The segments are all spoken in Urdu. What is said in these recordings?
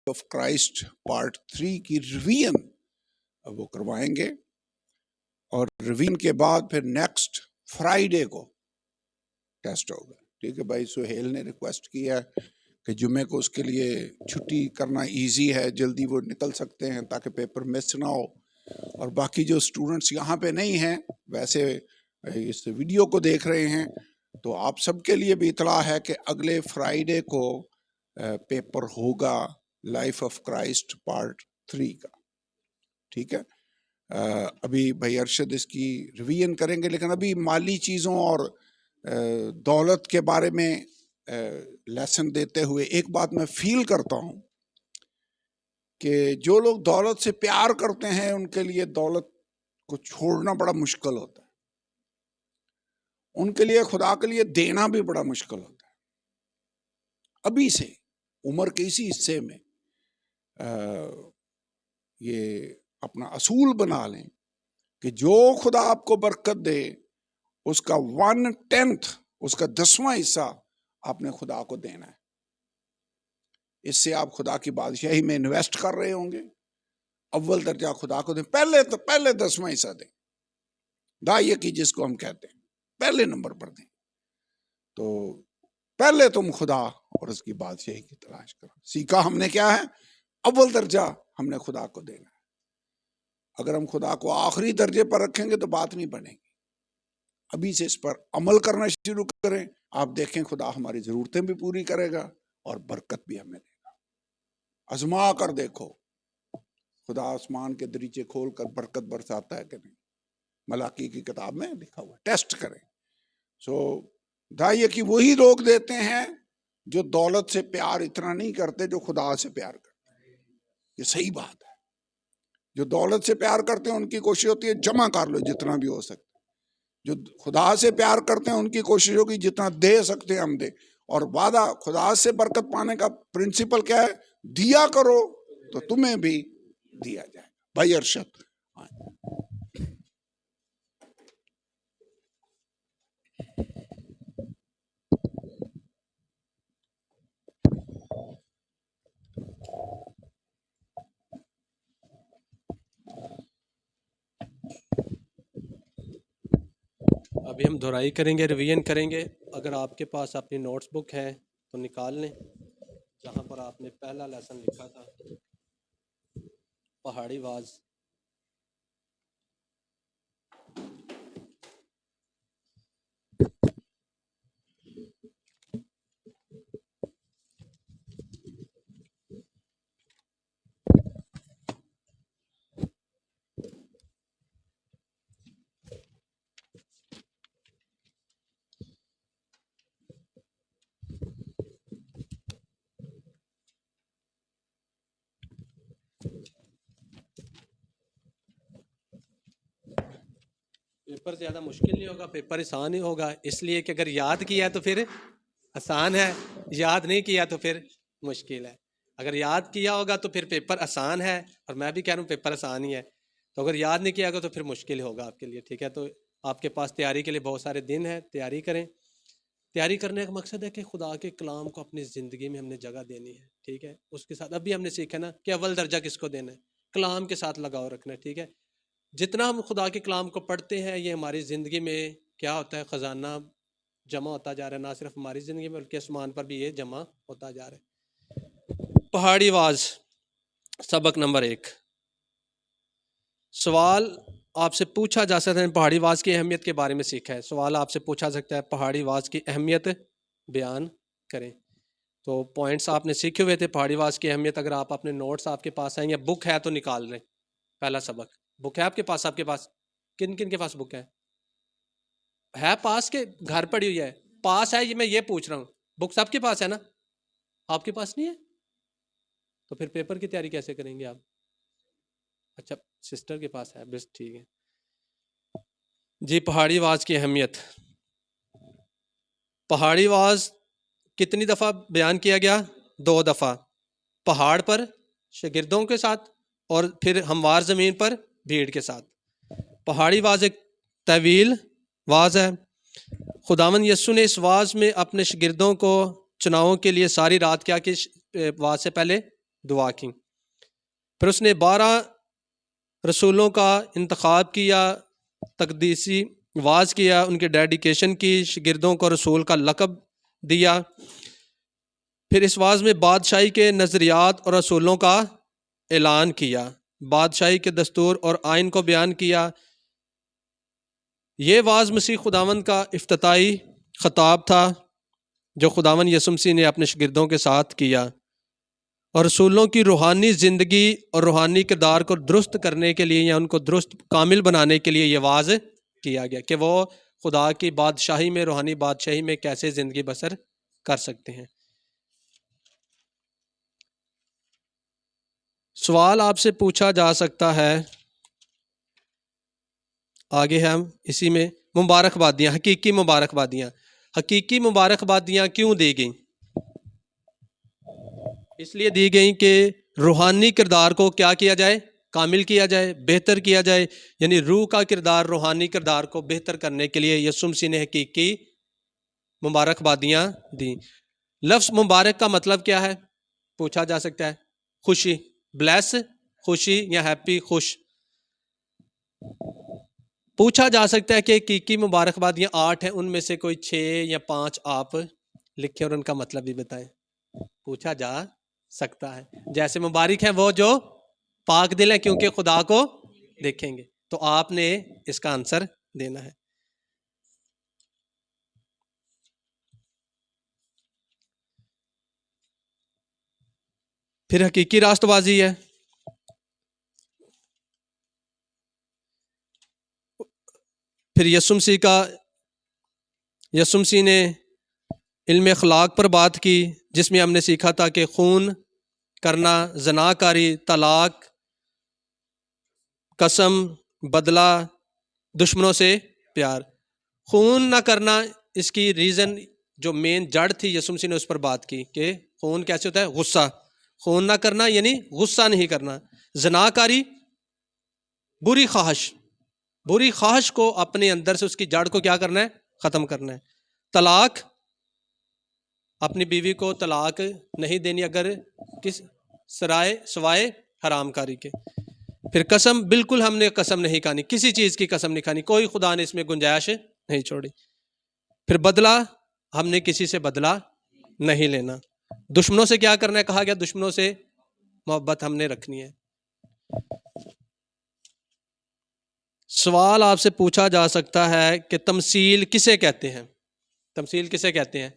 آف کرائسٹ پارٹ 3 کی ریویژن وہ کروائیں گے، اور ریویژن کے بعد پھر نیکسٹ فرائیڈے کو ٹیسٹ ہوگا. ٹھیک ہے بھائی. سہیل نے ریکویسٹ کیا ہے کہ جمعے کو اس کے لیے چھٹی کرنا ایزی ہے، جلدی وہ نکل سکتے ہیں تاکہ پیپر مس نہ ہو. اور باقی جو اسٹوڈنٹس یہاں پہ نہیں ہیں، ویسے اس ویڈیو کو دیکھ رہے ہیں، تو آپ سب کے لیے بھی اطلاع ہے کہ اگلے فرائیڈے کو پیپر ہوگا لائف آف کرائسٹ پارٹ 3 کا. ٹھیک ہے. ابھی بھائی ارشد اس کی ریویژن کریں گے، لیکن ابھی مالی چیزوں اور دولت کے بارے میں لیسن دیتے ہوئے ایک بات میں فیل کرتا ہوں کہ جو لوگ دولت سے پیار کرتے ہیں ان کے لیے دولت کو چھوڑنا بڑا مشکل ہوتا ہے، ان کے لیے خدا کے لیے دینا بھی بڑا مشکل ہوتا ہے. ابھی سے عمر کے اسی حصے میں یہ اپنا اصول بنا لیں کہ جو خدا آپ کو برکت دے اس کا 1/10، اس کا 10واں حصہ آپ نے خدا کو دینا ہے. اس سے آپ خدا کی بادشاہی میں انویسٹ کر رہے ہوں گے. اول درجہ خدا کو دیں، پہلے 10واں حصہ دیں، دائیں کی جس کو ہم کہتے ہیں پہلے نمبر پر دیں. تو پہلے تم خدا اور اس کی بادشاہی کی تلاش کرو. سیکھا ہم نے کیا ہے؟ اول درجہ ہم نے خدا کو دینا ہے. اگر ہم خدا کو آخری درجے پر رکھیں گے تو بات نہیں بنے گی. ابھی سے اس پر عمل کرنا شروع کریں، آپ دیکھیں خدا ہماری ضرورتیں بھی پوری کرے گا اور برکت بھی ہمیں دے گا. آزما کر دیکھو خدا آسمان کے دریچے کھول کر برکت برساتا ہے کہ نہیں. ملاکی کی کتاب میں لکھا ہوا ہے. ٹیسٹ کریں. دائیں کی وہی لوگ دیتے ہیں جو دولت سے پیار اتنا نہیں کرتے جو خدا سے پیار کرتے ہیں. یہ صحیح بات ہے. جو دولت سے پیار کرتے ہیں ان کی کوشش ہوتی ہے جمع کر لو جتنا بھی ہو سکتا. جو خدا سے پیار کرتے ہیں ان کی کوشش ہوگی جتنا دے سکتے ہیں ہم دے. اور وعدہ خدا سے برکت پانے کا پرنسپل کیا ہے؟ دیا کرو تو تمہیں بھی دیا جائے. بھائی ارشد. ابھی ہم دہرائی کریں گے، ریویژن کریں گے. اگر آپ کے پاس اپنی نوٹس بک ہے تو نکال لیں، جہاں پر آپ نے پہلا لیسن لکھا تھا پہاڑی واز. پیپر زیادہ مشکل نہیں ہوگا، پیپر آسان ہی ہوگا. اس لیے کہ اگر یاد کیا تو پھر آسان ہے، یاد نہیں کیا تو پھر مشکل ہے. اگر یاد کیا ہوگا تو پھر پیپر آسان ہے، اور میں بھی کہہ رہا ہوں پیپر آسان ہی ہے. تو اگر یاد نہیں کیا ہوگا تو پھر مشکل ہوگا آپ کے لیے. ٹھیک ہے. تو آپ کے پاس تیاری کے لیے بہت سارے دن ہیں، تیاری کریں. تیاری کرنے کا مقصد ہے کہ خدا کے کلام کو اپنی زندگی میں ہم نے جگہ دینی ہے. ٹھیک ہے. اس کے ساتھ ابھی ہم نے سیکھا نا کہ اول درجہ کس کو دینا ہے؟ کلام کے ساتھ لگاؤ رکھنا ہے. ٹھیک ہے. جتنا ہم خدا کے کلام کو پڑھتے ہیں یہ ہماری زندگی میں کیا ہوتا ہے؟ خزانہ جمع ہوتا جا رہا ہے. نہ صرف ہماری زندگی میں بلکہ آسمان پر بھی یہ جمع ہوتا جا رہا ہے. پہاڑی واز سبق نمبر 1. سوال آپ سے پوچھا جا سکتا ہے. پہاڑی واز کی اہمیت کے بارے میں سیکھا ہے. سوال آپ سے پوچھا سکتا ہے پہاڑی واز کی اہمیت بیان کریں. تو پوائنٹس آپ نے سیکھے ہوئے تھے پہاڑی واز کی اہمیت. اگر آپ اپنے نوٹس آپ کے پاس ہیں یا بک ہے تو نکال لیں. پہلا سبق بک ہے آپ کے پاس. کن کن کے پاس بک ہے پاس کے گھر پڑی ہوئی ہے؟ پاس ہے یہ میں یہ پوچھ رہا ہوں. بک سب کے پاس ہے نا؟ آپ کے پاس نہیں ہے تو پھر پیپر کی تیاری کیسے کریں گے آپ؟ اچھا سسٹر کے پاس ہے، بس ٹھیک ہے جی. پہاڑی واز کی اہمیت. پہاڑی واز کتنی دفعہ بیان کیا گیا؟ 2 دفعہ. پہاڑ پر شاگردوں کے ساتھ اور پھر ہموار زمین پر بھیڑ کے ساتھ. پہاڑی واز ایک طویل واز ہے. خداوند یسوع نے اس واز میں اپنے شاگردوں کو چناؤں کے لیے ساری رات کیا کہ واز سے پہلے دعا کی. پھر اس نے 12 رسولوں کا انتخاب کیا، تقدیسی واز کیا، ان کے ڈیڈیکیشن کی، شاگردوں کو رسول کا لقب دیا. پھر اس واز میں بادشاہی کے نظریات اور رسولوں کا اعلان کیا، بادشاہی کے دستور اور آئین کو بیان کیا. یہ واز مسیح خداوند کا افتتاحی خطاب تھا جو خداوند یسوع مسیح نے اپنے شاگردوں کے ساتھ کیا، اور رسولوں کی روحانی زندگی اور روحانی کردار کو درست کرنے کے لیے یا ان کو درست کامل بنانے کے لیے یہ واز کیا گیا کہ وہ خدا کی بادشاہی میں، روحانی بادشاہی میں کیسے زندگی بسر کر سکتے ہیں. سوال آپ سے پوچھا جا سکتا ہے، آگے ہم اسی میں مبارکبادیاں، حقیقی مبارکبادیاں. حقیقی مبارکبادیاں کیوں دی گئیں؟ اس لیے دی گئیں کہ روحانی کردار کو کیا کیا جائے؟ کامل کیا جائے، بہتر کیا جائے. یعنی روح کا کردار روحانی کردار کو بہتر کرنے کے لیے یسوع مسیح نے حقیقی مبارکبادیاں دیں. لفظ مبارک کا مطلب کیا ہے؟ پوچھا جا سکتا ہے. خوشی، بلیس، خوشی یا ہیپی، خوش. پوچھا جا سکتا ہے کہ حقیقی مبارکبادیاں 8 ہیں، ان میں سے کوئی 6 یا 5 آپ لکھیں اور ان کا مطلب بھی بتائیں. پوچھا جا سکتا ہے. جیسے مبارک ہیں وہ جو پاک دل ہیں کیونکہ خدا کو دیکھیں گے. تو آپ نے اس کا آنسر دینا ہے. پھر حقیقی راست بازی ہے. پھر یسوع مسیح نے علم اخلاق پر بات کی، جس میں ہم نے سیکھا تھا کہ خون کرنا، زنا کاری، طلاق، قسم، بدلہ، دشمنوں سے پیار. خون نہ کرنا، اس کی ریزن جو مین جڑ تھی یسوع مسیح نے اس پر بات کی کہ خون کیسے ہوتا ہے؟ غصہ. خون نہ کرنا یعنی غصہ نہیں کرنا. زنا کاری، بری خواہش، بری خواہش کو اپنے اندر سے اس کی جڑ کو کیا کرنا ہے؟ ختم کرنا ہے. طلاق، اپنی بیوی کو طلاق نہیں دینی اگر کس سوائے حرام کاری کے. پھر قسم، بالکل ہم نے قسم نہیں کھانی، کسی چیز کی قسم نہیں کھانی، کوئی خدا نے اس میں گنجائش نہیں چھوڑی. پھر بدلہ، ہم نے کسی سے بدلہ نہیں لینا. دشمنوں سے کیا کرنا ہے؟ کہا گیا دشمنوں سے محبت ہم نے رکھنی ہے. سوال آپ سے پوچھا جا سکتا ہے کہ تمثیل کسے کہتے ہیں؟ تمثیل کسے کہتے ہیں؟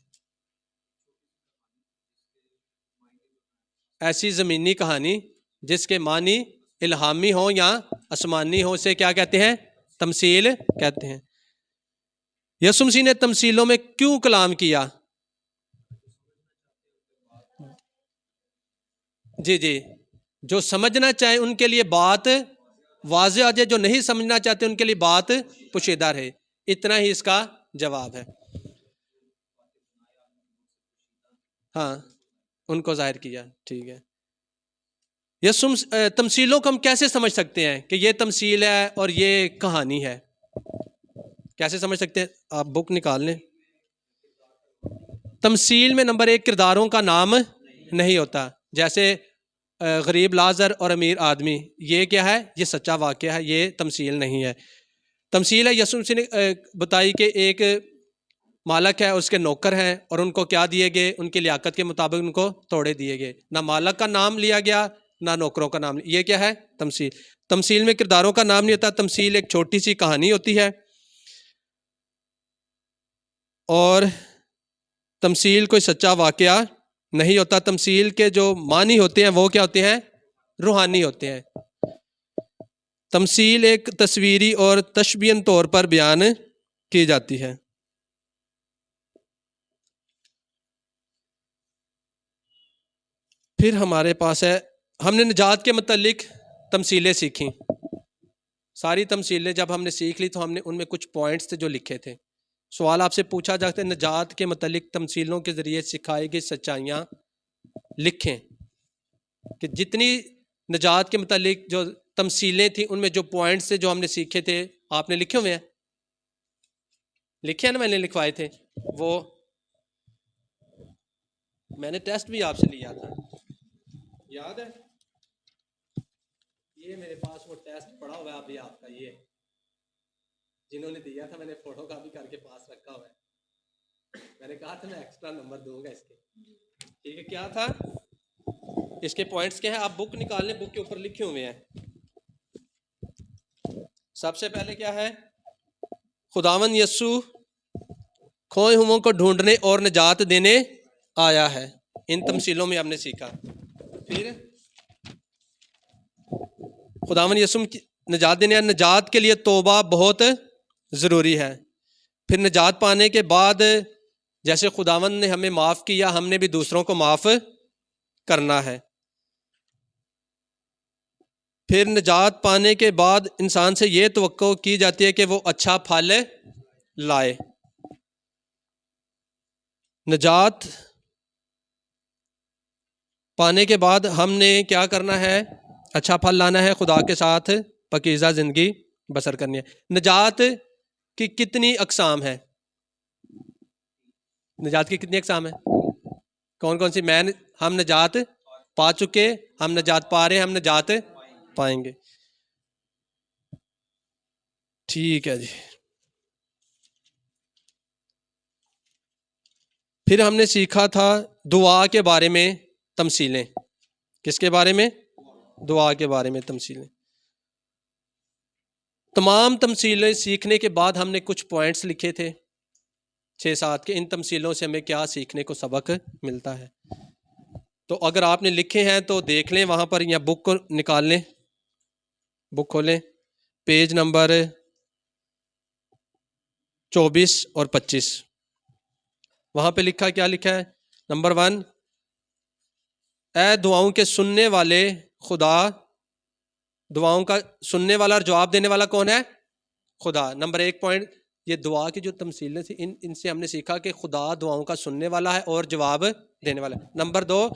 ایسی زمینی کہانی جس کے معنی الہامی ہوں یا آسمانی ہوں، اسے کیا کہتے ہیں؟ تمثیل کہتے ہیں. یسوع مسیح نے تمثیلوں میں کیوں کلام کیا؟ جی جو سمجھنا چاہیں ان کے لیے بات واضح آ جائے، جو نہیں سمجھنا چاہتے ان کے لیے بات پوشیدہ رہے. اتنا ہی اس کا جواب ہے. ہاں، ان کو ظاہر کیا. ٹھیک ہے. تمثیلوں کو ہم کیسے سمجھ سکتے ہیں کہ یہ تمثیل ہے اور یہ کہانی ہے؟ کیسے سمجھ سکتے ہیں؟ آپ بک نکال لیں. تمثیل میں نمبر 1 کرداروں کا نام نہیں ہوتا. جیسے غریب لازر اور امیر آدمی، یہ کیا ہے؟ یہ سچا واقعہ ہے، یہ تمثیل نہیں ہے. تمثیل ہے یسوع مسیح نے بتائی کہ ایک مالک ہے، اس کے نوکر ہیں، اور ان کو کیا دیے گئے؟ ان کی لیاقت کے مطابق ان کو توڑے دیے گئے. نہ مالک کا نام لیا گیا نہ نوکروں کا نام. یہ کیا ہے؟ تمثیل. تمثیل میں کرداروں کا نام نہیں ہوتا. تمثیل ایک چھوٹی سی کہانی ہوتی ہے، اور تمثیل کوئی سچا واقعہ نہیں ہوتا. تمثیل کے جو معنی ہوتے ہیں وہ کیا ہوتے ہیں؟ روحانی ہوتے ہیں. تمثیل ایک تصویری اور تشبیہن طور پر بیان کی جاتی ہے. پھر ہمارے پاس ہے، ہم نے نجات کے متعلق تمثیلیں سیکھیں. ساری تمثیلیں جب ہم نے سیکھ لی تو ہم نے ان میں کچھ پوائنٹس تھے جو لکھے تھے. سوال آپ سے پوچھا جاتا ہے نجات کے متعلق تمثیلوں کے ذریعے سکھائی گئی سچائیاں لکھیں. کہ جتنی نجات کے متعلق جو تمثیلیں تھیں ان میں جو پوائنٹس تھے جو ہم نے سیکھے تھے آپ نے لکھے ہوئے ہیں؟ لکھے ہیں نا؟ میں نے لکھوائے تھے وہ، میں نے ٹیسٹ بھی آپ سے لیا تھا. یاد ہے؟ یہ میرے پاس وہ ٹیسٹ پڑا ہوا ہے ابھی آپ کا، یہ جنہوں نے دیا تھا میں نے فوٹو کاپی کر کے پاس رکھا ہوا ہے. میں نے کہا تھا میں ایکسٹرا نمبر دوں گا اس کے. ٹھیک ہے، کیا تھا اس کے پوائنٹس کیا ہیں؟ آپ بک نکال لیں، بک کے اوپر لکھے ہوئے ہیں. سب سے پہلے کیا ہے؟ خداوند یسوع کھوئے ہوئوں کو ڈھونڈنے اور نجات دینے آیا ہے. ان تمثیلوں میں ہم نے سیکھا. پھر خداوند یسوع نجات دینے، نجات کے لیے توبہ بہت ضروری ہے. پھر نجات پانے کے بعد جیسے خداوند نے ہمیں معاف کیا، ہم نے بھی دوسروں کو معاف کرنا ہے. پھر نجات پانے کے بعد انسان سے یہ توقع کی جاتی ہے کہ وہ اچھا پھل لائے. نجات پانے کے بعد ہم نے کیا کرنا ہے؟ اچھا پھل لانا ہے، خدا کے ساتھ پاکیزہ زندگی بسر کرنی ہے. نجات کی کتنی اقسام ہیں؟ نجات کی کتنی اقسام ہیں؟ کون کون سی؟ ہم نجات پا چکے، ہم نجات پا رہے ہیں، ہم نجات پائیں گے. ٹھیک ہے جی. پھر ہم نے سیکھا تھا دعا کے بارے میں تمثیلیں. کس کے بارے میں؟ دعا کے بارے میں تمثیلیں. تمام تمثیلیں سیکھنے کے بعد ہم نے کچھ پوائنٹس لکھے تھے 6-7 کے. ان تمثیلوں سے ہمیں کیا سیکھنے کو سبق ملتا ہے. تو اگر آپ نے لکھے ہیں تو دیکھ لیں وہاں پر، یا بک کو نکال لیں، بک کھولیں، پیج نمبر 24 اور 25. وہاں پہ لکھا، کیا لکھا ہے؟ نمبر 1، اے دعاؤں کے سننے والے خدا. دعاؤں کا سننے والا اور جواب دینے والا کون ہے؟ خدا. نمبر 1 پوائنٹ، یہ دعا کی جو تمثیلیں تھیں ان سے ہم نے سیکھا کہ خدا دعاؤں کا سننے والا ہے اور جواب دینے والا ہے. نمبر 2،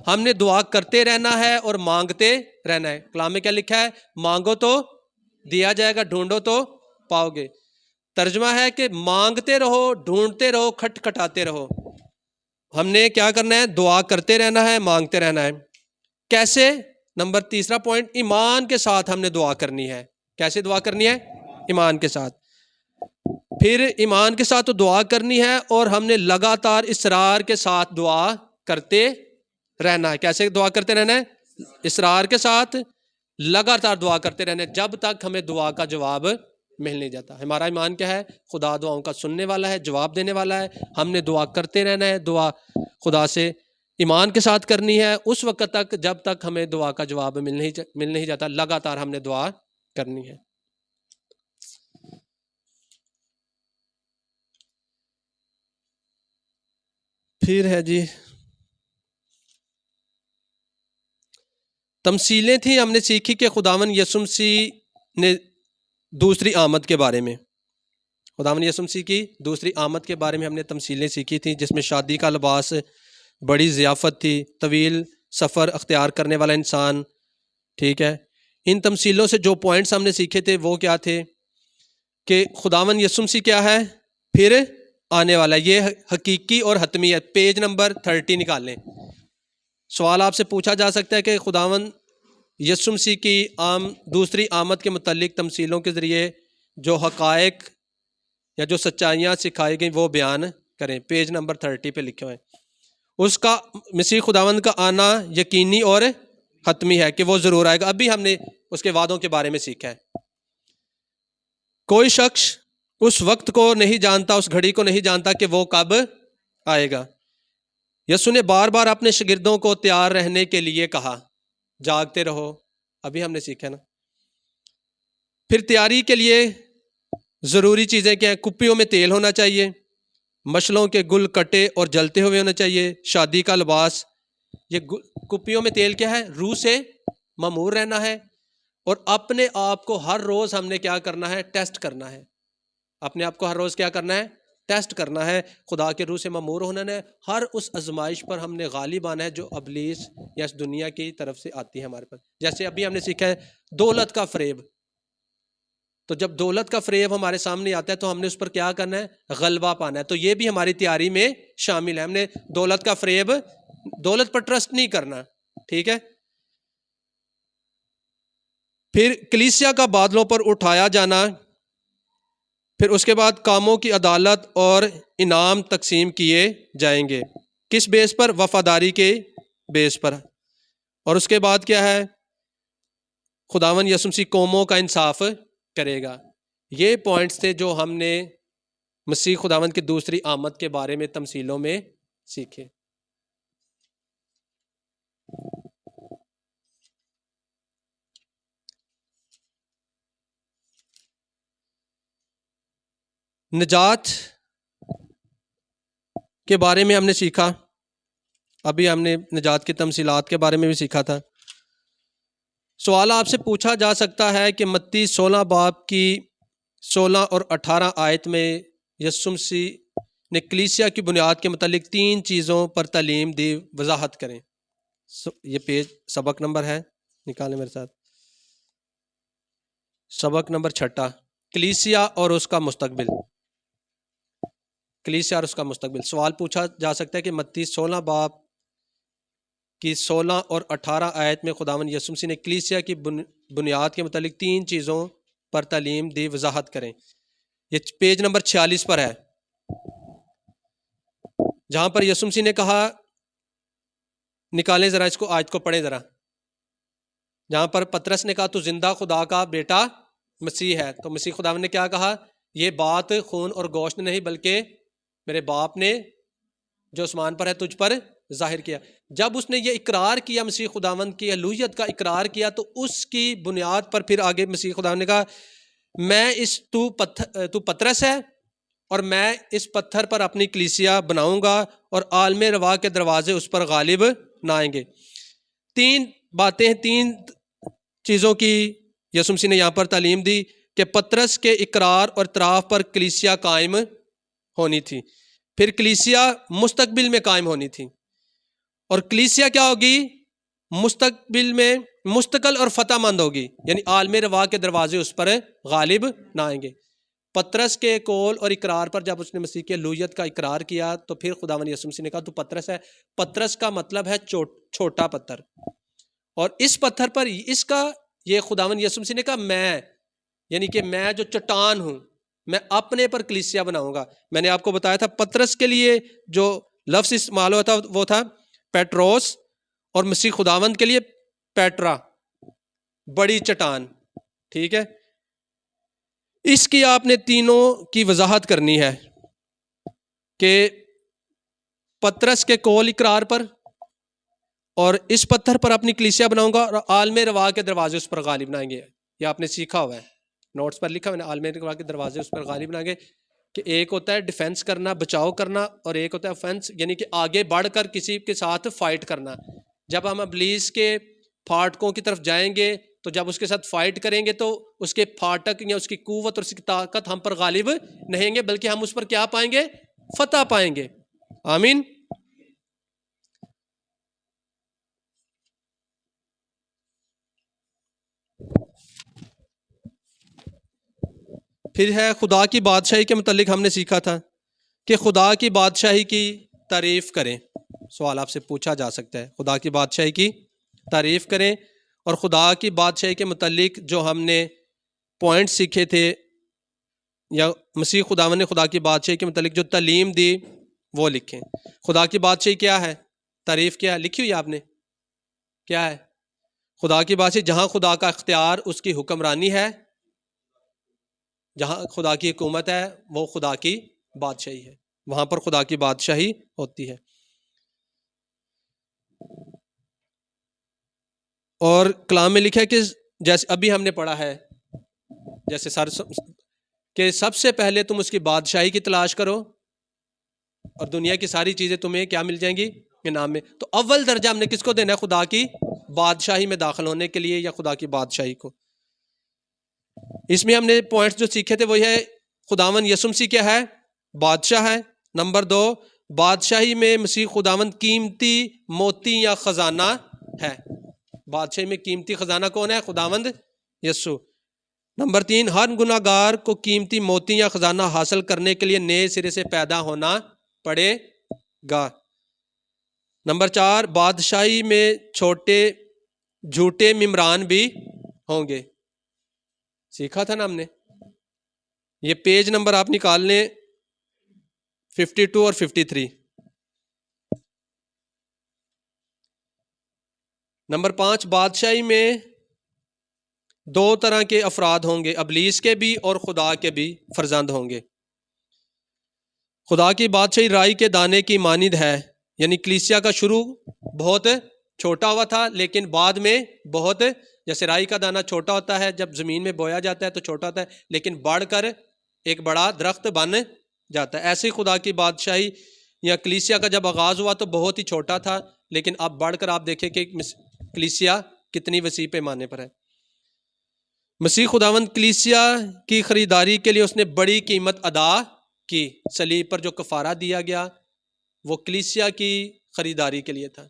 ہم نے دعا کرتے رہنا ہے اور مانگتے رہنا ہے. کلام میں کیا لکھا ہے؟ مانگو تو دیا جائے گا، ڈھونڈو تو پاؤ گے. ترجمہ ہے کہ مانگتے رہو، ڈھونڈتے رہو، کھٹکھٹاتے رہو. ہم نے کیا کرنا ہے؟ دعا کرتے رہنا ہے، مانگتے رہنا ہے. کیسے؟ نمبر 3 پوائنٹ، ایمان کے ساتھ ہم نے دعا کرنی ہے. کیسے دعا کرنی ہے؟ ایمان کے ساتھ. پھر ایمان کے ساتھ تو دعا کرنی ہے، اور ہم نے لگاتار اصرار کے ساتھ دعا کرتے رہنا ہے. کیسے دعا کرتے رہنا ہے؟ اصرار کے ساتھ لگاتار دعا کرتے رہنا ہے، جب تک ہمیں دعا کا جواب مل نہیں جاتا. ہمارا ایمان کیا ہے؟ خدا دعاؤں کا سننے والا ہے، جواب دینے والا ہے. ہم نے دعا کرتے رہنا ہے، دعا خدا سے ایمان کے ساتھ کرنی ہے اس وقت تک جب تک ہمیں دعا کا جواب مل نہیں جاتا. لگاتار ہم نے دعا کرنی ہے. پھر ہے جی تمثیلیں تھیں، ہم نے سیکھی کہ خداوند یسوع مسیح نے دوسری آمد کے بارے میں، خداوند یسوع مسیح کی دوسری آمد کے بارے میں ہم نے تمثیلیں سیکھی تھیں، جس میں شادی کا لباس، بڑی ضیافت تھی، طویل سفر اختیار کرنے والا انسان. ٹھیک ہے. ان تمثیلوں سے جو پوائنٹس ہم نے سیکھے تھے وہ کیا تھے؟ کہ خداوند یسوع مسیح کیا ہے؟ پھر آنے والا. یہ حقیقی اور حتمی ہے. پیج نمبر 30 نکال لیں. سوال آپ سے پوچھا جا سکتا ہے کہ خداوند یسوع مسیح کی دوسری آمد کے متعلق تمثیلوں کے ذریعے جو حقائق یا جو سچائیاں سکھائی گئیں وہ بیان کریں. پیج نمبر 30 پہ لکھے ہوئے ہیں. اس کا مسیح خداوند کا آنا یقینی اور حتمی ہے کہ وہ ضرور آئے گا. ابھی ہم نے اس کے وعدوں کے بارے میں سیکھا ہے. کوئی شخص اس وقت کو نہیں جانتا، اس گھڑی کو نہیں جانتا کہ وہ کب آئے گا. یسوع نے بار بار اپنے شاگردوں کو تیار رہنے کے لیے کہا، جاگتے رہو. ابھی ہم نے سیکھا نا. پھر تیاری کے لیے ضروری چیزیں کیا ہیں؟ کپیوں میں تیل ہونا چاہیے، مشلوں کے گل کٹے اور جلتے ہوئے ہونا چاہیے، شادی کا لباس. یہ کپیوں میں تیل کیا ہے؟ روح سے معمور رہنا ہے، اور اپنے آپ کو ہر روز ہم نے کیا کرنا ہے؟ ٹیسٹ کرنا ہے. اپنے آپ کو ہر روز کیا کرنا ہے؟ ٹیسٹ کرنا ہے. خدا کے روح سے معمور ہونا ہے. ہر اس آزمائش پر ہم نے غالب آنا ہے جو ابلیس یا اس دنیا کی طرف سے آتی ہے ہمارے پاس. جیسے ابھی ہم نے سیکھا ہے دولت کا فریب. تو جب دولت کا فریب ہمارے سامنے آتا ہے تو ہم نے اس پر کیا کرنا ہے؟ غلبہ پانا ہے. تو یہ بھی ہماری تیاری میں شامل ہے. ہم نے دولت کا فریب، دولت پر ٹرسٹ نہیں کرنا. ٹھیک ہے. پھر کلیسیا کا بادلوں پر اٹھایا جانا، پھر اس کے بعد کاموں کی عدالت اور انعام تقسیم کیے جائیں گے. کس بیس پر؟ وفاداری کے بیس پر. اور اس کے بعد کیا ہے؟ خداوند یسوع مسیح قوموں کا انصاف کرے گا. یہ پوائنٹس تھے جو ہم نے مسیح خداوند کی دوسری آمد کے بارے میں تمثیلوں میں سیکھے. نجات کے بارے میں ہم نے سیکھا، ابھی ہم نے نجات کی تمثیلات کے بارے میں بھی سیکھا تھا. سوال آپ سے پوچھا جا سکتا ہے کہ متی 16 باب کی 16 اور 18 آیت میں یسوع مسیح نے کلیسیا کی بنیاد کے متعلق 3 چیزوں پر تعلیم دی، وضاحت کریں. یہ پیج سبق نمبر ہے، نکالیں میرے ساتھ. سبق نمبر 6، کلیسیا اور اس کا مستقبل. کلیسیا اور اس کا مستقبل. سوال پوچھا جا سکتا ہے کہ متی 16 باب کی 16 اور 18 آیت میں خداوند یسوع مسیح نے کلیسیا کی بنیاد کے متعلق 3 چیزوں پر تعلیم دی، وضاحت کریں. یہ پیج نمبر 46 پر ہے، جہاں پر یسوع مسیح نے کہا، نکالیں ذرا اس کو، آیت کو پڑھیں ذرا. جہاں پر پطرس نے کہا تو زندہ خدا کا بیٹا مسیح ہے، تو مسیح خداوند نے کیا کہا؟ یہ بات خون اور گوشت نہیں بلکہ میرے باپ نے جو آسمان پر ہے تجھ پر ظاہر کیا. جب اس نے یہ اقرار کیا، مسیح خداوند کی الوہیت کا اقرار کیا، تو اس کی بنیاد پر پھر آگے مسیح خداوند نے کہا تو پطرس ہے اور میں اس پتھر پر اپنی کلیسیا بناؤں گا اور عالم روا کے دروازے اس پر غالب نہ آئیں گے. 3 باتیں، 3 چیزوں کی یسوع مسیح نے یہاں پر تعلیم دی کہ پطرس کے اقرار اور اعتراف پر کلیسیا قائم ہونی تھی، پھر کلیسیا مستقبل میں قائم ہونی تھی، اور کلیسیا کیا ہوگی؟ مستقبل میں مستقل اور فتح مند ہوگی، یعنی عالم روا کے دروازے اس پر غالب نہ آئیں گے. پطرس کے قول اور اقرار پر جب اس نے مسیح کی الوہیت کا اقرار کیا تو پھر خداوند یسوع مسیح نے کہا تو پطرس ہے. پطرس کا مطلب ہے چھوٹا پتھر، اور اس پتھر پر اس کا یہ خداوند یسوع مسیح نے کہا میں، یعنی کہ میں جو چٹان ہوں، میں اپنے پر کلیسیا بناؤں گا. میں نے آپ کو بتایا تھا پطرس کے لیے جو لفظ استعمال ہوا تھا وہ تھا پیٹروس، اور مسیح خداوند کے لیے پیٹرا، بڑی چٹان. ٹھیک ہے، اس کی آپ نے تینوں کی وضاحت کرنی ہے کہ پطرس کے قول اقرار پر، اور اس پتھر پر اپنی کلیسیا بناؤں گا، اور عالم روا کے دروازے اس پر غالب نہ آئیں گے. یہ آپ نے سیکھا ہوا ہے، نوٹس پر لکھا ہوا ہے، عالم روا کے دروازے اس پر غالب نہ آئیں گے. کہ ایک ہوتا ہے ڈیفینس کرنا، بچاؤ کرنا، اور ایک ہوتا ہے اوفینس، یعنی کہ آگے بڑھ کر کسی کے ساتھ فائٹ کرنا. جب ہم ابلیس کے پھاٹکوں کی طرف جائیں گے تو جب اس کے ساتھ فائٹ کریں گے تو اس کے پھاٹک یا اس کی قوت اور اس کی طاقت ہم پر غالب نہیں گے، بلکہ ہم اس پر کیا پائیں گے؟ فتح پائیں گے. آمین. پھر ہے خدا کی بادشاہی کے متعلق ہم نے سیکھا تھا کہ خدا کی بادشاہی کی تعریف کریں. سوال آپ سے پوچھا جا سکتا ہے، خدا کی بادشاہی کی تعریف کریں. اور خدا کی بادشاہی کے متعلق جو ہم نے پوائنٹ سیکھے تھے، یا مسیح خداوند نے خدا کی بادشاہی کے متعلق جو تعلیم دی وہ لکھیں. خدا کی بادشاہی کیا ہے؟ تعریف کیا ہے؟ لکھی ہوئی آپ نے، کیا ہے خدا کی بادشاہی؟ جہاں خدا کا اختیار، اس کی حکمرانی ہے، جہاں خدا کی حکومت ہے وہ خدا کی بادشاہی ہے، وہاں پر خدا کی بادشاہی ہوتی ہے. اور کلام میں لکھا ہے کہ جیسے ابھی ہم نے پڑھا ہے، جیسے کہ سب سے پہلے تم اس کی بادشاہی کی تلاش کرو اور دنیا کی ساری چیزیں تمہیں کیا مل جائیں گی؟ انعام میں. تو اول درجہ ہم نے کس کو دینا ہے؟ خدا کی بادشاہی میں داخل ہونے کے لیے، یا خدا کی بادشاہی کو. اس میں ہم نے پوائنٹس جو سیکھے تھے وہی ہے خداوند یسوع مسیح کیا ہے؟ بادشاہ ہے. نمبر 2، بادشاہی میں مسیح خداوند قیمتی موتی یا خزانہ ہے. بادشاہی میں قیمتی خزانہ کون ہے؟ خداوند یسوع. نمبر 3، ہر گناہ گار کو قیمتی موتی یا خزانہ حاصل کرنے کے لیے نئے سرے سے پیدا ہونا پڑے گا. نمبر 4، بادشاہی میں چھوٹے جھوٹے ممبران بھی ہوں گے. سیکھا تھا نا ہم نے. یہ پیج نمبر آپ نکال لیں 52 اور 53. نمبر 5، بادشاہی میں دو طرح کے افراد ہوں گے، ابلیس کے بھی اور خدا کے بھی فرزند ہوں گے. خدا کی بادشاہی رائی کے دانے کی مانند ہے، یعنی کلیسیا کا شروع بہت چھوٹا ہوا تھا، لیکن بعد میں بہت، جیسے رائی کا دانہ چھوٹا ہوتا ہے جب زمین میں بویا جاتا ہے تو چھوٹا ہوتا ہے، لیکن بڑھ کر ایک بڑا درخت بن جاتا ہے. ایسے ہی خدا کی بادشاہی یا کلیسیا کا جب آغاز ہوا تو بہت ہی چھوٹا تھا، لیکن اب بڑھ کر آپ دیکھیں کہ کلیسیا کتنی وسیع پیمانے پر ہے. مسیح خداوند کلیسیا کی خریداری کے لیے اس نے بڑی قیمت ادا کی. صلیب پر جو کفارہ دیا گیا وہ کلیسیا کی خریداری کے لیے تھا.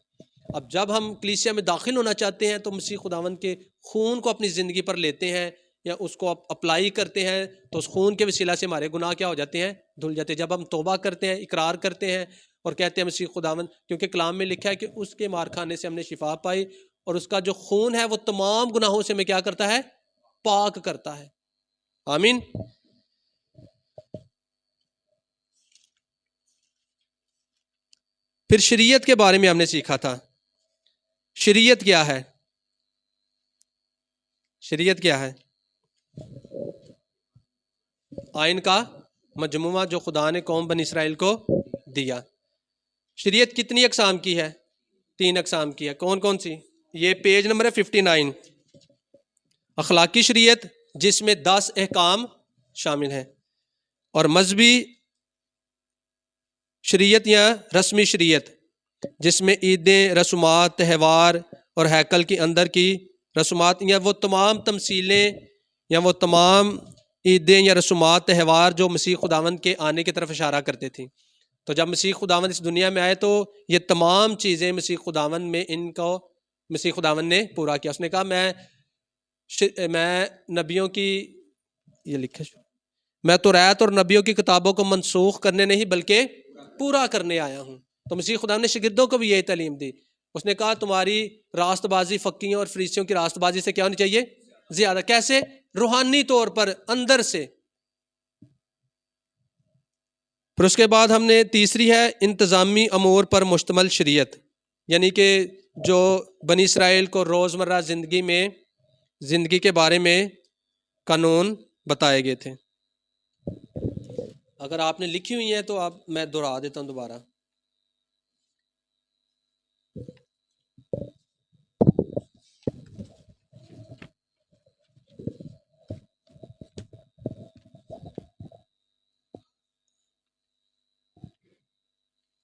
اب جب ہم کلیسیا میں داخل ہونا چاہتے ہیں تو مسیح خداوند کے خون کو اپنی زندگی پر لیتے ہیں یا اس کو اپلائی کرتے ہیں، تو اس خون کے وسیلہ سے ہمارے گناہ کیا ہو جاتے ہیں؟ دھل جاتے ہیں. جب ہم توبہ کرتے ہیں، اقرار کرتے ہیں اور کہتے ہیں مسیح خداوند، کیونکہ کلام میں لکھا ہے کہ اس کے مار کھانے سے ہم نے شفا پائی، اور اس کا جو خون ہے وہ تمام گناہوں سے ہمیں کیا کرتا ہے؟ پاک کرتا ہے. آمین. پھر شریعت کے بارے میں ہم نے سیکھا تھا. شریعت کیا ہے؟ شریعت کیا ہے؟ آئین کا مجموعہ جو خدا نے قوم بنی اسرائیل کو دیا. شریعت کتنی اقسام کی ہے؟ 3 اقسام کی ہے. کون کون سی؟ یہ پیج نمبر ہے 59. اخلاقی شریعت جس میں 10 احکام شامل ہیں، اور مذہبی شریعت یا رسمی شریعت جس میں عیدیں، رسومات، تہوار اور ہیکل کے اندر کی رسومات، یا وہ تمام تمثیلیں یا وہ تمام عیدیں یا رسومات، تہوار جو مسیح خداوند کے آنے کی طرف اشارہ کرتے تھیں. تو جب مسیح خداوند اس دنیا میں آئے تو یہ تمام چیزیں مسیح خداوند میں ان کو مسیح خداوند نے پورا کیا. اس نے کہا میں نبیوں کی، یہ لکھا میں توریت اور نبیوں کی کتابوں کو منسوخ کرنے نہیں بلکہ پورا کرنے آیا ہوں. تو مسیح خدا نے شاگردوں کو بھی یہی تعلیم دی. اس نے کہا تمہاری راست بازی فقیوں اور فریسیوں کی راست بازی سے کیا ہونی چاہیے؟ زیادہ. کیسے؟ روحانی طور پر، اندر سے. پھر اس کے بعد ہم نے تیسری ہے انتظامی امور پر مشتمل شریعت، یعنی کہ جو بنی اسرائیل کو روزمرہ زندگی کے بارے میں قانون بتائے گئے تھے. اگر آپ نے لکھی ہوئی ہیں تو اب میں دہرا دیتا ہوں دوبارہ.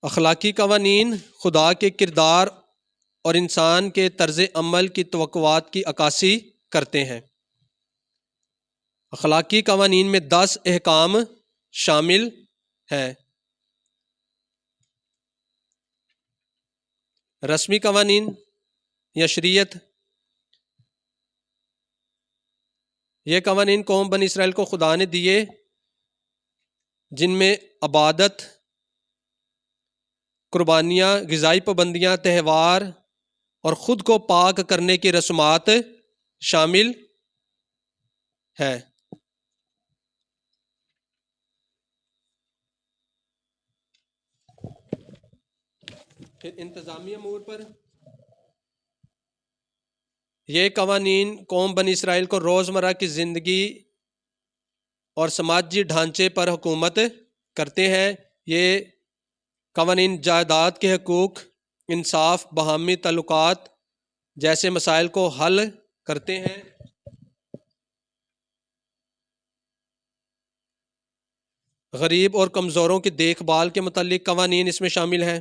اخلاقی قوانین خدا کے کردار اور انسان کے طرز عمل کی توقعات کی عکاسی کرتے ہیں. اخلاقی قوانین میں 10 احکام شامل ہیں. رسمی قوانین یا شریعت، یہ قوانین قوم بنی اسرائیل کو خدا نے دیے، جن میں عبادت، قربانیاں، غذائی پابندیاں، تہوار اور خود کو پاک کرنے کی رسومات شامل ہے. پھر انتظامی امور پر، یہ قوانین قوم بنی اسرائیل کو روزمرہ کی زندگی اور سماجی ڈھانچے پر حکومت کرتے ہیں. یہ قوانین جائیداد کے حقوق، انصاف، باہمی تعلقات جیسے مسائل کو حل کرتے ہیں. غریب اور کمزوروں کی دیکھ بھال کے متعلق قوانین اس میں شامل ہیں.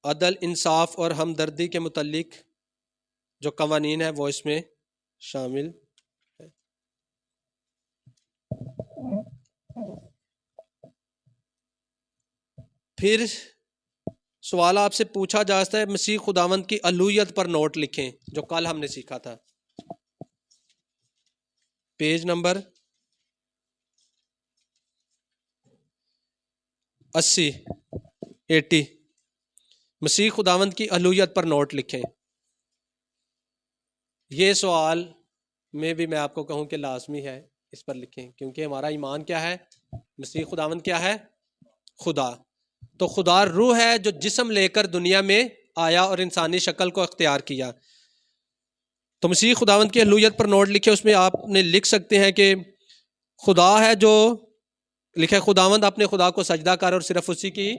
عدل، انصاف اور ہمدردی کے متعلق جو قوانین ہیں وہ اس میں شامل ہے. پھر سوال آپ سے پوچھا جاتا ہے مسیح خداوند کی الوہیت پر نوٹ لکھیں، جو کل ہم نے سیکھا تھا. Page number 80. 80 مسیح خداوند کی الوہیت پر نوٹ لکھیں. یہ سوال میں بھی میں آپ کو کہوں کہ لازمی ہے اس پر لکھیں، کیونکہ ہمارا ایمان کیا ہے؟ مسیح خداوند کیا ہے؟ خدا. تو خدا روح ہے جو جسم لے کر دنیا میں آیا اور انسانی شکل کو اختیار کیا. تو مسیح خداوند کی الوہیت پر نوٹ لکھے. اس میں آپ نے لکھ سکتے ہیں کہ خدا ہے جو لکھے خداوند اپنے خدا کو سجدہ کر اور صرف اسی کی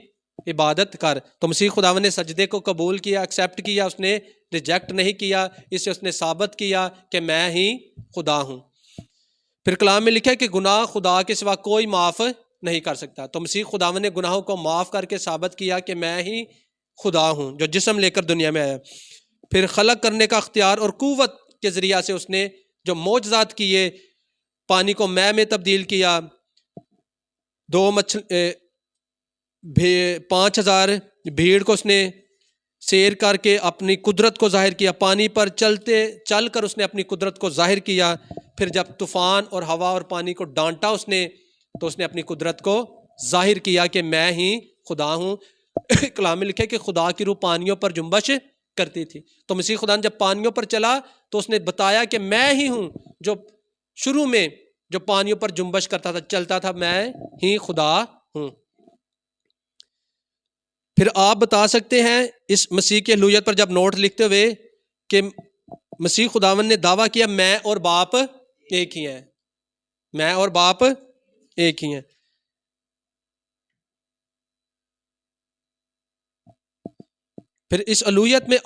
عبادت کر. تو مسیح خداوند نے سجدے کو قبول کیا، ایکسیپٹ کیا، اس نے ریجیکٹ نہیں کیا. اس سے اس نے ثابت کیا کہ میں ہی خدا ہوں. پھر کلام میں لکھا ہے کہ گناہ خدا کے سوا کوئی معاف نہیں کر سکتا. تو مسیح خداوند نے گناہوں کو معاف کر کے ثابت کیا کہ میں ہی خدا ہوں جو جسم لے کر دنیا میں آیا. پھر خلق کرنے کا اختیار اور قوت کے ذریعہ سے اس نے جو معجزات کیے، پانی کو مے میں تبدیل کیا، 5000 بھیڑ کو اس نے سیر کر کے اپنی قدرت کو ظاہر کیا، پانی پر چل کر اس نے اپنی قدرت کو ظاہر کیا. پھر جب طوفان اور ہوا اور پانی کو ڈانٹا اس نے، تو اس نے اپنی قدرت کو ظاہر کیا کہ میں ہی خدا ہوں. کلام میں لکھے کہ خدا کی روح پانیوں پر جنبش کرتی تھی. تو مسیح خدا جب پانیوں پر چلا تو اس نے بتایا کہ میں ہی ہوں جو شروع میں جو پانیوں پر جنبش کرتا تھا، چلتا تھا، میں ہی خدا ہوں. پھر آپ بتا سکتے ہیں اس مسیح کی الوہیت پر جب نوٹ لکھتے ہوئے کہ مسیح خداوند نے دعویٰ کیا میں اور باپ ایک ہی ہیں، میں اور باپ ایک ہی ہیں. پھر اس الوہیت میں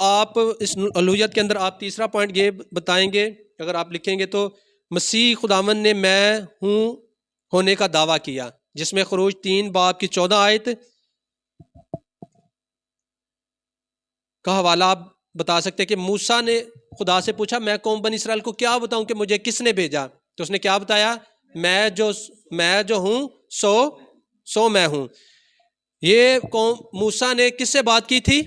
اس الوہیت کے اندر آپ تیسرا پوائنٹ یہ بتائیں گے، اگر آپ لکھیں گے تو مسیح خداوند نے میں ہوں ہونے کا دعویٰ کیا، جس میں خروج 3 باب کی 14 آیت کا حوالہ آپ بتا سکتے کہ موسیٰ نے خدا سے پوچھا میں قوم بنی اسرائیل کو کیا بتاؤں کہ مجھے کس نے بھیجا؟ تو اس نے کیا بتایا؟ میں جو ہوں سو میں ہوں. یہ قوم موسیٰ نے کس سے بات کی تھی؟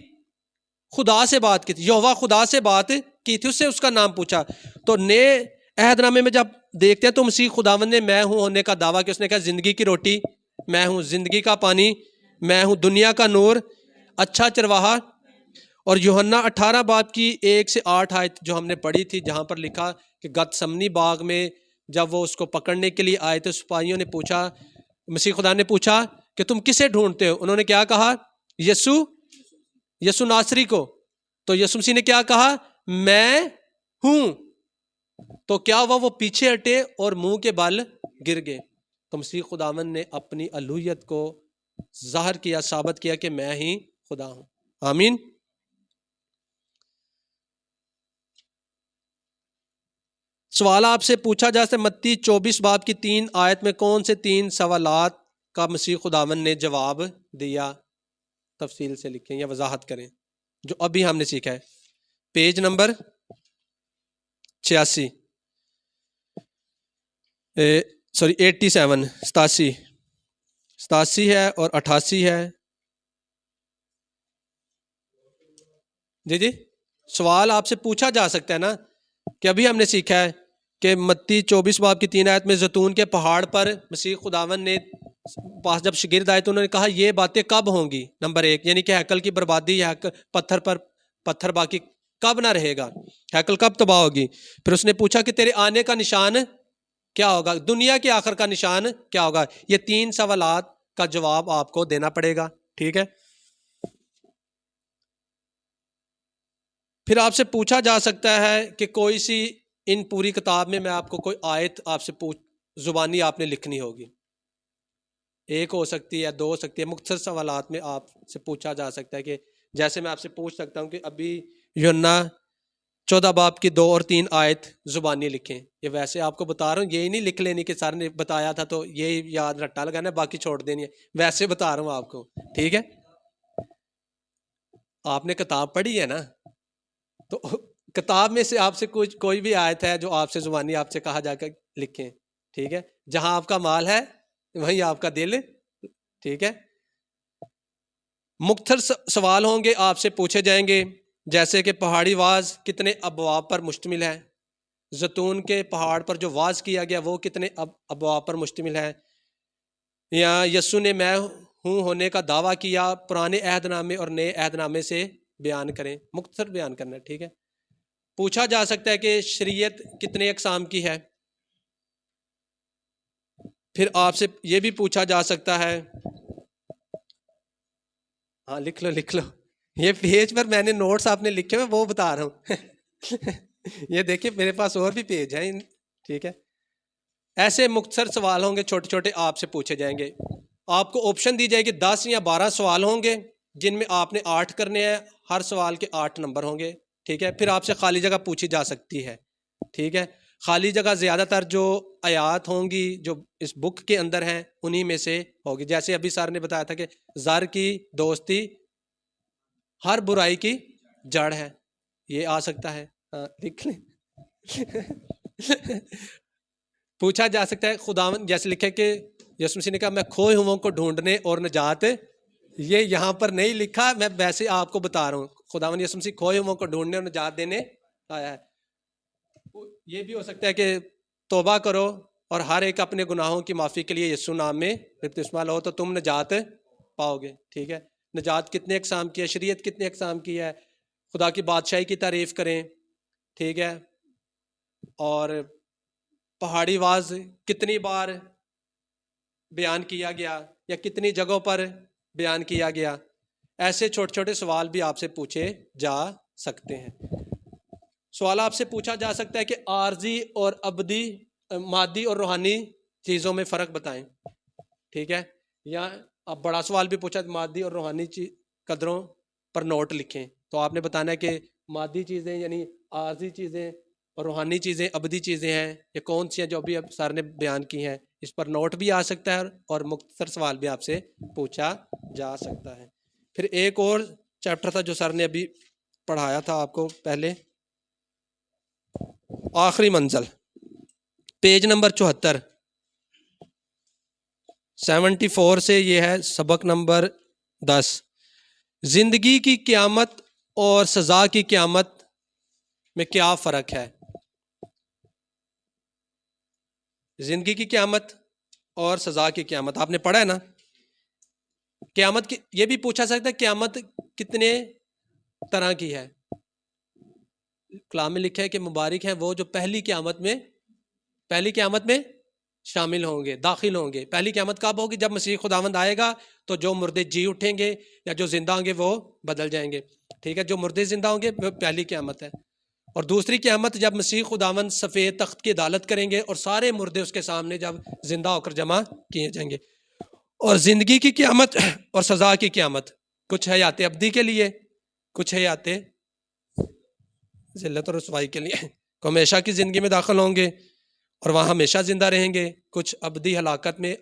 خدا سے بات کی تھی. یہوہ خدا سے بات کی تھی، اس سے اس کا نام پوچھا. تو نئے عہد نامے میں جب دیکھتے ہیں تو مسیح خداوند نے میں ہوں ہونے کا دعویٰ کیا. اس نے کہا زندگی کی روٹی میں ہوں، زندگی کا پانی میں ہوں، دنیا کا نور، اچھا چرواہا. اور یوحنا 18 باب کی 1 سے 8 آیت جو ہم نے پڑھی تھی، جہاں پر لکھا کہ گتسمنی باغ میں جب وہ اس کو پکڑنے کے لیے آئے تو سپاہیوں نے پوچھا، مسیح خدا نے پوچھا کہ تم کسے ڈھونڈتے ہو؟ انہوں نے کیا کہا؟ یسوع ناصری کو. تو یسوع مسیح نے کیا کہا؟ میں ہوں. تو کیا ہوا؟ وہ پیچھے ہٹے اور منہ کے بل گر گئے. تو مسیح خداوند نے اپنی الوہیت کو ظاہر کیا، ثابت کیا کہ میں ہی خدا ہوں. آمین. سوال آپ سے پوچھا جا سکتا ہے متی 24 باب کی 3 آیت میں کون سے 3 سوالات کا مسیح خداوند نے جواب دیا؟ تفصیل سے لکھیں یا وضاحت کریں جو ابھی ہم نے سیکھا ہے. پیج نمبر 86 87 ہے اور 88 ہے. جی سوال آپ سے پوچھا جا سکتا ہے نا کہ ابھی ہم نے سیکھا ہے کہ متی 24 باب کی 3 آیت میں زیتون کے پہاڑ پر مسیح خداوند نے پاس جب شاگرد آئے تو انہوں نے کہا یہ باتیں کب ہوں گی؟ نمبر 1 یعنی کہ ہیکل کی بربادی یا پتھر باقی کب نہ رہے گا، ہیکل کب تباہ ہوگی. پھر اس نے پوچھا کہ تیرے آنے کا نشان کیا ہوگا، دنیا کے آخر کا نشان کیا ہوگا. یہ 3 سوالات کا جواب آپ کو دینا پڑے گا. ٹھیک ہے. پھر آپ سے پوچھا جا سکتا ہے کہ کوئی سی ان پوری کتاب میں آپ کو کوئی آیت آپ سے زبانی آپ نے لکھنی ہوگی، 1 ہو سکتی ہے، 2 ہو سکتی ہے. مختصر سوالات میں آپ سے پوچھا جا سکتا ہے کہ جیسے میں آپ سے پوچھ سکتا ہوں کہ ابھی یوحنا 14 باب کی 2 اور 3 آیت زبانی لکھیں. یہ ویسے آپ کو بتا رہا ہوں، یہی نہیں لکھ لینی کہ سر نے بتایا تھا تو یہی یاد رٹا لگانا ہے باقی چھوڑ دینی ہے. ویسے بتا رہا ہوں آپ کو. ٹھیک ہے. آپ نے کتاب پڑھی ہے نا، تو کتاب میں سے آپ سے کوئی بھی آیت ہے جو آپ سے زبانی آپ سے کہا جا کر لکھیں. ٹھیک ہے. جہاں آپ کا مال ہے وہیں آپ کا دل. ٹھیک ہے. مختصر سوال ہوں گے آپ سے پوچھے جائیں گے، جیسے کہ پہاڑی واز کتنے ابواب پر مشتمل ہے، زیتون کے پہاڑ پر جو واز کیا گیا وہ کتنے ابواب پر مشتمل ہے، یا یسوع نے میں ہوں ہونے کا دعویٰ کیا پرانے عہد نامے اور نئے عہد نامے سے بیان کریں، مختصر بیان کرنا ہے، ٹھیک ہے. پوچھا جا سکتا ہے کہ شریعت کتنے اقسام کی ہے. پھر آپ سے یہ بھی پوچھا جا سکتا ہے، ہاں لکھ لو یہ پیج پر میں نے نوٹس آپ نے لکھے ہوئے وہ بتا رہا ہوں یہ دیکھیں میرے پاس اور بھی پیج ہیں، ٹھیک ہے. ایسے مختصر سوال ہوں گے چھوٹے چھوٹے آپ سے پوچھے جائیں گے. آپ کو آپشن دی جائے گی 10 یا 12 سوال ہوں گے جن میں آپ نے 8 کرنے ہیں، ہر سوال کے 8 نمبر ہوں گے، ٹھیک ہے. پھر آپ سے خالی جگہ پوچھی جا سکتی ہے، ٹھیک ہے. خالی جگہ زیادہ تر جو آیات ہوں گی جو اس بک کے اندر ہیں انہی میں سے ہوگی. جیسے ابھی سر نے بتایا تھا کہ زر کی دوستی ہر برائی کی جڑ ہے، یہ آ سکتا ہے، لکھ لیں پوچھا جا سکتا ہے خداوند، جیسے لکھے کہ یسوع مسیح نے کہا میں کھوئے ہوئوں کو ڈھونڈنے اور نجات، یہ یہاں پر نہیں لکھا، میں ویسے آپ کو بتا رہا ہوں. خداوند یسوع مسیح کھوئے ہوئوں کو ڈھونڈنے اور نجات دینے آیا ہے. یہ بھی ہو سکتا ہے کہ توبہ کرو اور ہر ایک اپنے گناہوں کی معافی کے لیے یسوع نام میں بپتسمہ لو تو تم نجات پاؤ گے، ٹھیک ہے. نجات کتنے اقسام کی ہے، شریعت کتنے اقسام کی ہے، خدا کی بادشاہی کی تعریف کریں، ٹھیک ہے. اور پہاڑی واز کتنی بار بیان کیا گیا یا کتنی جگہوں پر بیان کیا گیا. ایسے چھوٹے چھوٹے سوال بھی آپ سے پوچھے جا سکتے ہیں. سوال آپ سے پوچھا جا سکتا ہے کہ عارضی اور ابدی، مادی اور روحانی چیزوں میں فرق بتائیں، ٹھیک ہے. یا اب بڑا سوال بھی پوچھا مادی اور روحانی قدروں پر نوٹ لکھیں، تو آپ نے بتانا ہے کہ مادی چیزیں یعنی عارضی چیزیں اور روحانی چیزیں ابدی چیزیں ہیں یہ کون سی ہیں جو ابھی اب سر نے بیان کی ہیں. اس پر نوٹ بھی آ سکتا ہے اور مختصر سوال بھی آپ سے پوچھا جا سکتا ہے. پھر ایک اور چیپٹر تھا جو سر نے ابھی پڑھایا تھا آپ کو پہلے، آخری منزل، پیج نمبر 74 74 سے یہ ہے سبق نمبر 10. زندگی کی قیامت اور سزا کی قیامت میں کیا فرق ہے. زندگی کی قیامت اور سزا کی قیامت آپ نے پڑھا ہے نا. قیامت کی یہ بھی پوچھا سکتا ہے قیامت کتنے طرح کی ہے. کلام میں لکھا ہے کہ مبارک ہیں وہ جو پہلی قیامت میں شامل ہوں گے، داخل ہوں گے. پہلی قیامت کب ہوگی؟ جب مسیح خداوند آئے گا تو جو مردے جی اٹھیں گے یا جو زندہ ہوں گے وہ بدل جائیں گے، ٹھیک ہے. جو مردے زندہ ہوں گے وہ پہلی قیامت ہے. اور دوسری قیامت جب مسیح خداوند سفید تخت کی عدالت کریں گے اور سارے مردے اس کے سامنے جب زندہ ہو کر جمع کیے جائیں گے. اور زندگی کی قیامت اور سزا کی قیامت کچھ حیات ابدی کے لیے، کچھ حیات ذلت اور رسوائی کے لیے، کو ہمیشہ کی زندگی میں داخل ہوں گے اور وہاں ہمیشہ زندہ رہیں گے. کچھ ابدی ہلاکت میں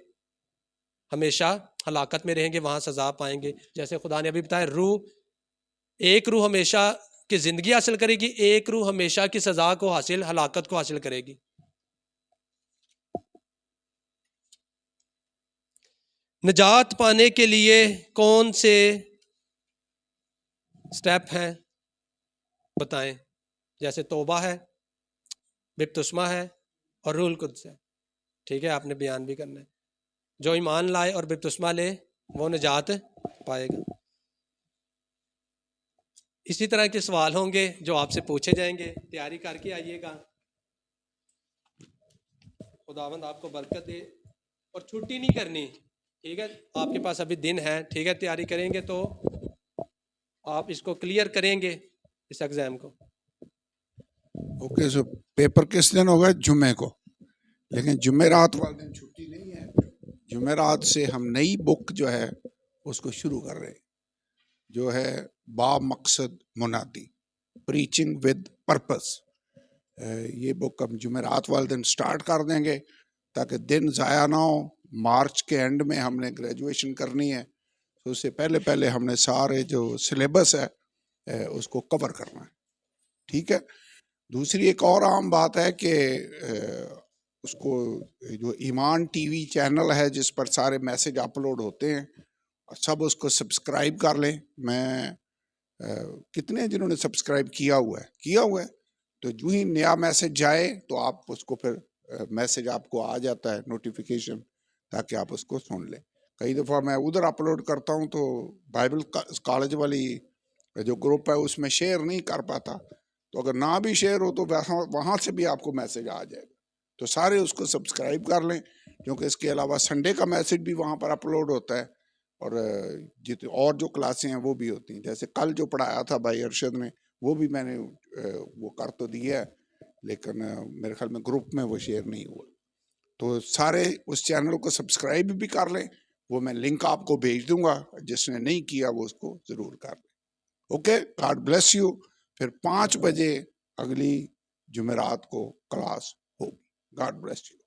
ہمیشہ ہلاکت میں رہیں گے، وہاں سزا پائیں گے. جیسے خدا نے ابھی بتایا ایک روح ہمیشہ کی زندگی حاصل کرے گی، ایک روح ہمیشہ کی سزا کو حاصل، ہلاکت کو حاصل کرے گی. نجات پانے کے لیے کون سے سٹیپ ہیں بتائیں. جیسے توبہ ہے، بپتسمہ ہے اور روح القدس ہے، ٹھیک ہے. آپ نے بیان بھی کرنا ہے. جو ایمان لائے اور بپتسمہ لے وہ نجات پائے گا. اسی طرح کے سوال ہوں گے جو آپ سے پوچھے جائیں گے، تیاری کر کے آئیے گا. خداوند آپ کو برکت دے اور چھٹی نہیں کرنی، ٹھیک ہے. آپ کے پاس ابھی دن ہے، ٹھیک ہے. تیاری کریں گے تو آپ اس کو کلیئر کریں گے اس ایگزام کو. اوکے. سو پیپر کس دن ہوگا؟ جمعے کو. لیکن جمعرات والے دن چھٹی نہیں ہے. جمعرات سے ہم نئی بک جو ہے اس کو شروع کر رہے ہیں، جو ہے با مقصد منادی، پریچنگ ود پرپس. یہ بک ہم جمعرات والے دن سٹارٹ کر دیں گے تاکہ دن ضائع نہ ہو. مارچ کے اینڈ میں ہم نے گریجویشن کرنی ہے، تو اس سے پہلے ہم نے سارے جو سلیبس ہے اس کو کور کرنا ہے، ٹھیک ہے. دوسری ایک اور عام بات ہے کہ اس کو جو ایمان ٹی وی چینل ہے جس پر سارے میسج اپلوڈ ہوتے ہیں، سب اس کو سبسکرائب کر لیں. میں کتنے جنہوں نے سبسکرائب کیا ہوا ہے تو جو ہی نیا میسج جائے تو آپ اس کو پھر میسج آپ کو آ جاتا ہے نوٹیفیکیشن، تاکہ آپ اس کو سن لیں. کئی دفعہ میں ادھر اپلوڈ کرتا ہوں تو بائبل کالج والی جو گروپ ہے اس میں شیئر نہیں کر پاتا، تو اگر نہ بھی شیئر ہو تو وہاں سے بھی آپ کو میسج آ جائے گا، تو سارے اس کو سبسکرائب کر لیں، کیونکہ اس کے علاوہ سنڈے کا میسج بھی وہاں پر اپلوڈ ہوتا ہے، اور جو کلاسیں ہیں وہ بھی ہوتی ہیں، جیسے کل جو پڑھایا تھا بھائی ارشد نے وہ بھی میں نے وہ کر تو دیا ہے، لیکن میرے خیال میں گروپ میں وہ شیئر نہیں ہوا، تو سارے اس چینل کو سبسکرائب بھی کر لیں، وہ میں لنک آپ کو بھیج دوں گا، جس نے نہیں کیا وہ اس کو ضرور کر لیں۔ Okay, God bless you. پھر 5 بجے اگلی جمعرات کو کلاس ہوگی۔ God bless you.